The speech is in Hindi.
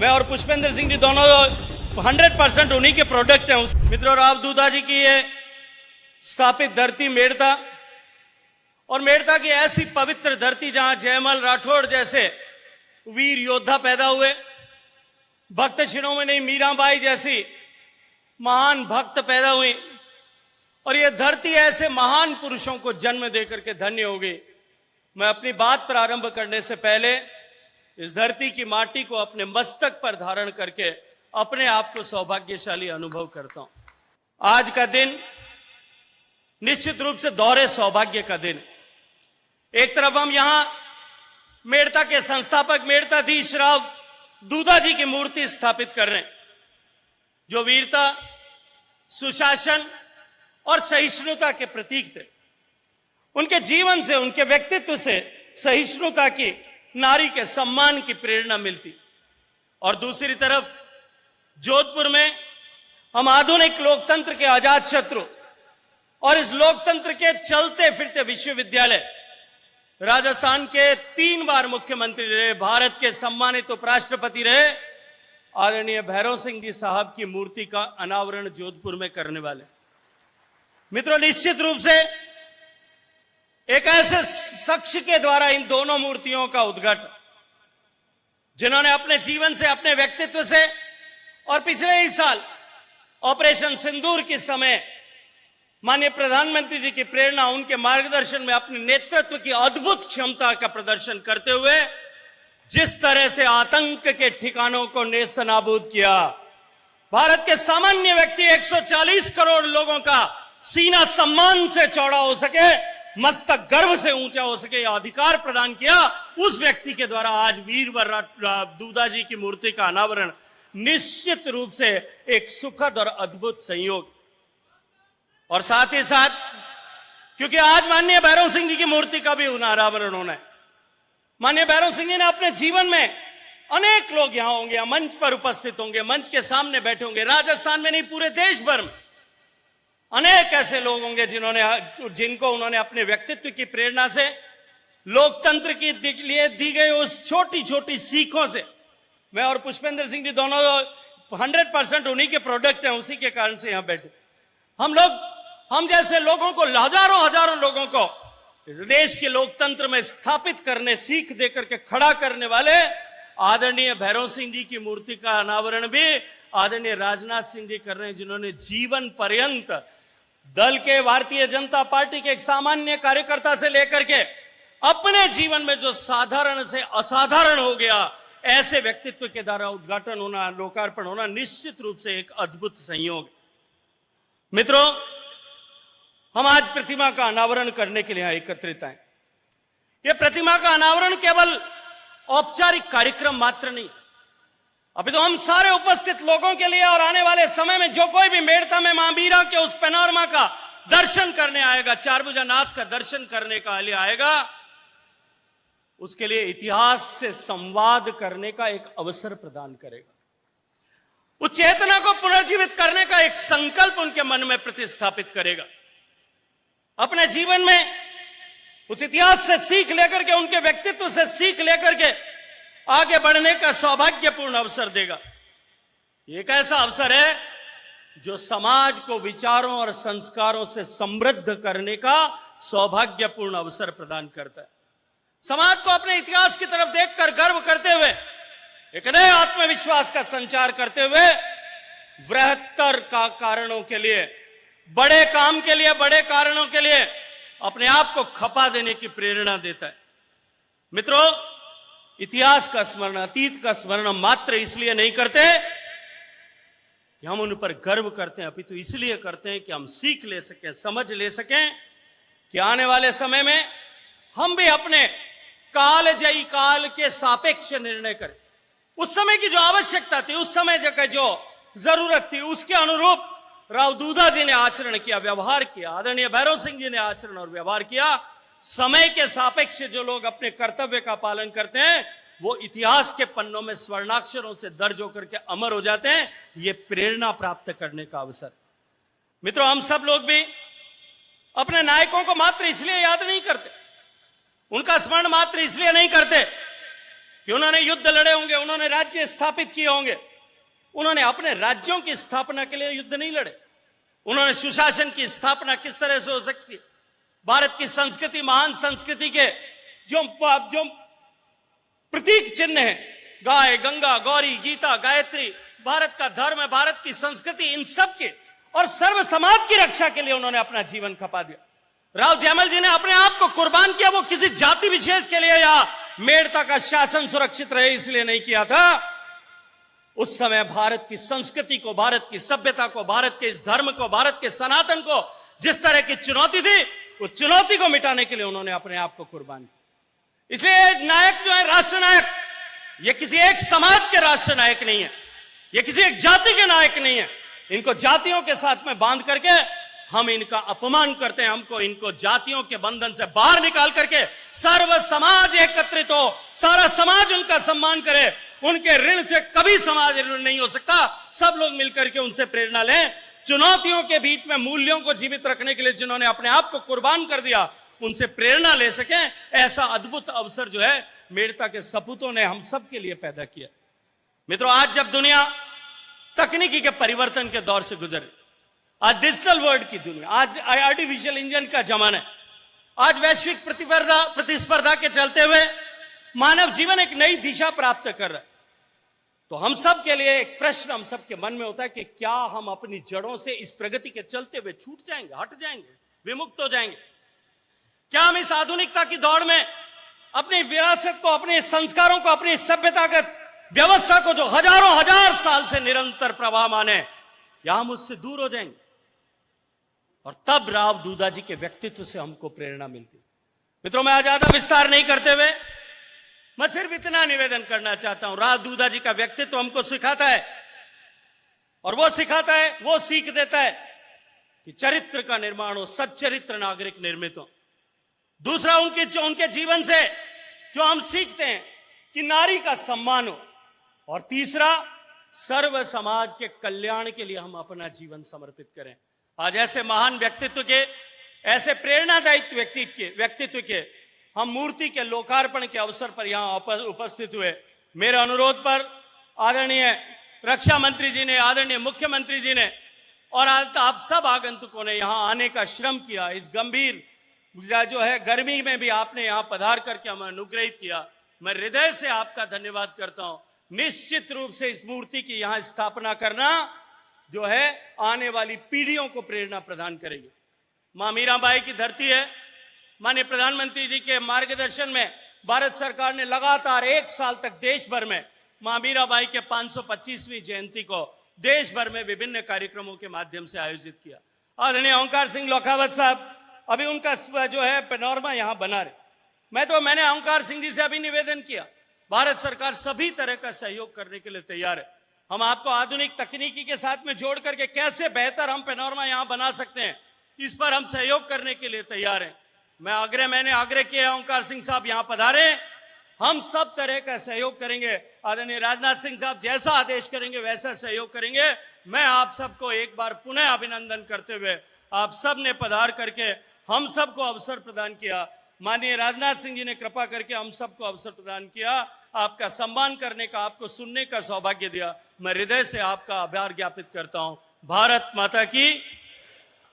मैं और पुष्पेंद्र सिंह जी दोनों 100% उन्हीं के प्रोडक्ट हैं। मित्रों, राव दूधा जी की ये स्थापित धरती मेड़ता, और मेड़ता की ऐसी पवित्र धरती जहां जयमल राठौड़ जैसे वीर योद्धा पैदा हुए, भक्त शिरोमणि मीराबाई जैसी महान भक्त पैदा हुई, और ये धरती ऐसे महान पुरुषों को जन्म देकर के धन्य हो गई। मैं अपनी बात प्रारंभ करने से पहले इस धरती की माटी को अपने मस्तक पर धारण करके अपने आप को सौभाग्यशाली अनुभव करता हूं। आज का दिन निश्चित रूप से दोहरे सौभाग्य का दिन। एक तरफ हम यहां मेड़ता के संस्थापक मेड़ताधीश राव दूधा जी की मूर्ति स्थापित कर रहे हैं, जो वीरता, सुशासन और सहिष्णुता के प्रतीक थे। उनके जीवन से, उनके व्यक्तित्व से सहिष्णुता की, नारी के सम्मान की प्रेरणा मिलती। और दूसरी तरफ जोधपुर में हम आधुनिक लोकतंत्र के अजात शत्रु और इस लोकतंत्र के चलते फिरते विश्वविद्यालय, राजस्थान के 3 बार मुख्यमंत्री रहे, भारत के सम्मानित उपराष्ट्रपति रहे, आदरणीय भैरव सिंह जी साहब की मूर्ति का अनावरण जोधपुर में करने वाले। मित्रों, निश्चित रूप से एक ऐसे शख्स के द्वारा इन दोनों मूर्तियों का उद्घाटन, जिन्होंने अपने जीवन से, अपने व्यक्तित्व से और पिछले ही साल ऑपरेशन सिंदूर के समय माननीय प्रधानमंत्री जी की प्रेरणा, उनके मार्गदर्शन में अपने नेतृत्व की अद्भुत क्षमता का प्रदर्शन करते हुए जिस तरह से आतंक के ठिकानों को नेस्त नाबूद किया, भारत के सामान्य व्यक्ति 140 करोड़ लोगों का सीना सम्मान से चौड़ा हो सके, मस्तक गर्व से ऊंचा हो सके, यह अधिकार प्रदान किया, उस व्यक्ति के द्वारा आज वीरवर दूधा जी की मूर्ति का अनावरण निश्चित रूप से एक सुखद और अद्भुत संयोग। और साथ ही साथ क्योंकि आज माननीय भैरव सिंह जी की मूर्ति का भी अनावरण होना है। माननीय भैरव सिंह जी ने अपने जीवन में, अनेक लोग यहां होंगे, मंच पर उपस्थित होंगे, मंच के सामने बैठे होंगे, राजस्थान में नहीं पूरे देश भर में अनेक ऐसे लोग होंगे जिनको उन्होंने अपने व्यक्तित्व की प्रेरणा से, लोकतंत्र के लिए दी गई उस छोटी छोटी सीखों से, मैं और पुष्पेंद्र सिंह जी दोनों 100% उन्हीं के प्रोडक्ट हैं, उसी के कारण से यहां बैठे। हम जैसे लोगों को, हजारों लोगों को देश के लोकतंत्र में स्थापित करने, सीख देकर के खड़ा करने वाले आदरणीय भैरव सिंह जी की मूर्ति का अनावरण भी आदरणीय राजनाथ सिंह जी कर रहे हैं, जिन्होंने जीवन पर्यंत दल के, भारतीय जनता पार्टी के एक सामान्य कार्यकर्ता से लेकर के अपने जीवन में जो साधारण से असाधारण हो गया, ऐसे व्यक्तित्व के द्वारा उद्घाटन होना, लोकार्पण होना निश्चित रूप से एक अद्भुत संयोग। मित्रों, हम आज प्रतिमा का अनावरण करने के लिए यहां एकत्रित हैं। यह प्रतिमा का अनावरण केवल औपचारिक कार्यक्रम मात्र नहीं, अभी तो हम सारे उपस्थित लोगों के लिए और आने वाले समय में जो कोई भी मेड़ता में मां मीरा के उस पैनोरमा का दर्शन करने आएगा, चारभुजा नाथ का दर्शन करने का लिए आएगा, उसके लिए इतिहास से संवाद करने का एक अवसर प्रदान करेगा। उस चेतना को पुनर्जीवित करने का एक संकल्प उनके मन में प्रतिस्थापित करेगा। अपने जीवन में उस इतिहास से सीख लेकर के, उनके व्यक्तित्व से सीख लेकर के आगे बढ़ने का सौभाग्यपूर्ण अवसर देगा। एक ऐसा अवसर है जो समाज को विचारों और संस्कारों से समृद्ध करने का सौभाग्यपूर्ण अवसर प्रदान करता है। समाज को अपने इतिहास की तरफ देखकर गर्व करते हुए, एक नए आत्मविश्वास का संचार करते हुए, बृहत्तर का कारणों के लिए, बड़े काम के लिए, बड़े कारणों के लिए अपने आप को खपा देने की प्रेरणा देता है। मित्रों, इतिहास का स्मरण, अतीत का स्मरण मात्र इसलिए नहीं करते कि हम उन पर गर्व करते हैं, अपितु इसलिए करते हैं कि हम सीख ले सकें, समझ ले सकें कि आने वाले समय में हम भी अपने कालजयी काल के सापेक्ष निर्णय करें। उस समय की जो आवश्यकता थी, उस समय जगह जो जरूरत थी, उसके अनुरूप राव दूधा जी ने आचरण किया, व्यवहार किया, आदरणीय भैरव सिंह जी ने आचरण और व्यवहार किया। समय के सापेक्ष जो लोग अपने कर्तव्य का पालन करते हैं, वो इतिहास के पन्नों में स्वर्णाक्षरों से दर्ज होकर के अमर हो जाते हैं। ये प्रेरणा प्राप्त करने का अवसर। मित्रों, हम सब लोग भी अपने नायकों को मात्र इसलिए याद नहीं करते, उनका स्मरण मात्र इसलिए नहीं करते कि उन्होंने युद्ध लड़े होंगे, उन्होंने राज्य स्थापित किए होंगे। उन्होंने अपने राज्यों की स्थापना के लिए युद्ध नहीं लड़े। उन्होंने सुशासन की स्थापना किस तरह से हो सकती है? भारत की संस्कृति, महान संस्कृति के जो प्रतीक चिन्ह है, गाय, गंगा, गौरी, गीता, गायत्री, भारत का धर्म है, भारत की संस्कृति, इन सब के और सर्व समाज की रक्षा के लिए उन्होंने अपना जीवन खपा दिया। राव जयमल जी ने अपने आप को कुर्बान किया। वो किसी जाति विशेष के लिए या मेड़ता का शासन सुरक्षित रहे इसलिए नहीं किया था। उस समय भारत की संस्कृति को, भारत की सभ्यता को, भारत के इस धर्म को, भारत के सनातन को जिस तरह की चुनौती थी, उस चुनौती को मिटाने के लिए उन्होंने अपने आप को कुर्बान किया। इसलिए नायक जो है, राष्ट्र नायक, ये किसी एक समाज के राष्ट्र नायक नहीं है, ये किसी एक जाति के नायक नहीं है। इनको जातियों के साथ में बांध करके हम इनका अपमान करते हैं। हमको इनको जातियों के बंधन से बाहर निकाल करके सर्व समाज एकत्रित हो, सारा समाज उनका सम्मान करे। उनके ऋण से कभी समाज ऋण नहीं हो सकता। सब लोग मिलकर के उनसे प्रेरणा लें। चुनौतियों के बीच में मूल्यों को जीवित रखने के लिए जिन्होंने अपने आप को कुर्बान कर दिया, उनसे प्रेरणा ले सके, ऐसा अद्भुत अवसर जो है मेड़ता के सपूतों ने हम सब के लिए पैदा किया। मित्रों, आज जब दुनिया तकनीकी के परिवर्तन के दौर से गुजरे, आज डिजिटल वर्ल्ड की दुनिया, आज आर्टिफिशियल इंजन का जमाना है, आज वैश्विक प्रतिस्पर्धा के चलते हुए मानव जीवन एक नई दिशा प्राप्त कर रहा है। तो हम सब के लिए एक प्रश्न हम सब के मन में होता है कि क्या हम अपनी जड़ों से इस प्रगति के चलते हुए छूट जाएंगे, हट जाएंगे, विमुक्त हो जाएंगे? क्या हम इस आधुनिकता की दौड़ में अपनी विरासत को, अपने संस्कारों को, अपनी सभ्यतागत व्यवस्था को जो हजारों हजार साल से निरंतर प्रवाहमान है, या हम उससे दूर हो जाएंगे? और तब राव दूधा जी के व्यक्तित्व से हमको प्रेरणा मिलती। मित्रों, मैं ज्यादा विस्तार नहीं करते हुए मैं सिर्फ इतना निवेदन करना चाहता हूं, राव दूधा जी का व्यक्तित्व हमको सिखाता है, और वो सिखाता है, वो सीख देता है कि चरित्र का निर्माण हो, सच्चरित्र नागरिक निर्मित हो। दूसरा, उनके जीवन से जो हम सीखते हैं कि नारी का सम्मान हो। और तीसरा, सर्व समाज के कल्याण के लिए हम अपना जीवन समर्पित करें। आज ऐसे महान व्यक्तित्व के, ऐसे प्रेरणादायी व्यक्तित्व के हम मूर्ति के लोकार्पण के अवसर पर यहां उपस्थित हुए। मेरे अनुरोध पर आदरणीय रक्षा मंत्री जी ने, आदरणीय मुख्यमंत्री जी ने और आप सब आगंतुकों ने यहां आने का श्रम किया। इस गंभीर जो है गर्मी में भी आपने यहां पधार करके हमें अनुग्रहित किया। मैं हृदय से आपका धन्यवाद करता हूं। निश्चित रूप से इस मूर्ति की यहां स्थापना करना जो है आने वाली पीढ़ियों को प्रेरणा प्रदान करेगी। मां मीराबाई की धरती है। माननीय प्रधानमंत्री जी के मार्गदर्शन में भारत सरकार ने लगातार 1 साल तक देश भर में मां मीराबाई के 525वीं जयंती को देश भर में विभिन्न कार्यक्रमों के माध्यम से आयोजित किया। आदरणीय ओंकार सिंह लौखावत साहब अभी उनका जो है पैनोरमा यहां बना रहे। मैंने ओंकार सिंह जी से अभी निवेदन किया, भारत सरकार सभी तरह का सहयोग करने के लिए तैयार है। हम आपको आधुनिक तकनीकी के साथ में जोड़ करके कैसे बेहतर हम पैनोरमा यहां बना सकते हैं, इस पर हम सहयोग करने के लिए तैयार हैं। मैंने आग्रह किया, ओंकार सिंह साहब यहां पधारे, हम सब तरह का सहयोग करेंगे। आदरणीय राजनाथ सिंह साहब जैसा आदेश करेंगे वैसा सहयोग करेंगे। मैं आप सबको एक बार पुनः अभिनंदन करते हुए, आप सब ने पधार करके हम सबको अवसर प्रदान किया। माननीय राजनाथ सिंह जी ने कृपा करके हम सबको अवसर प्रदान किया, आपका सम्मान करने का, आपको सुनने का सौभाग्य दिया। मैं हृदय से आपका आभार ज्ञापित करता हूं। भारत माता की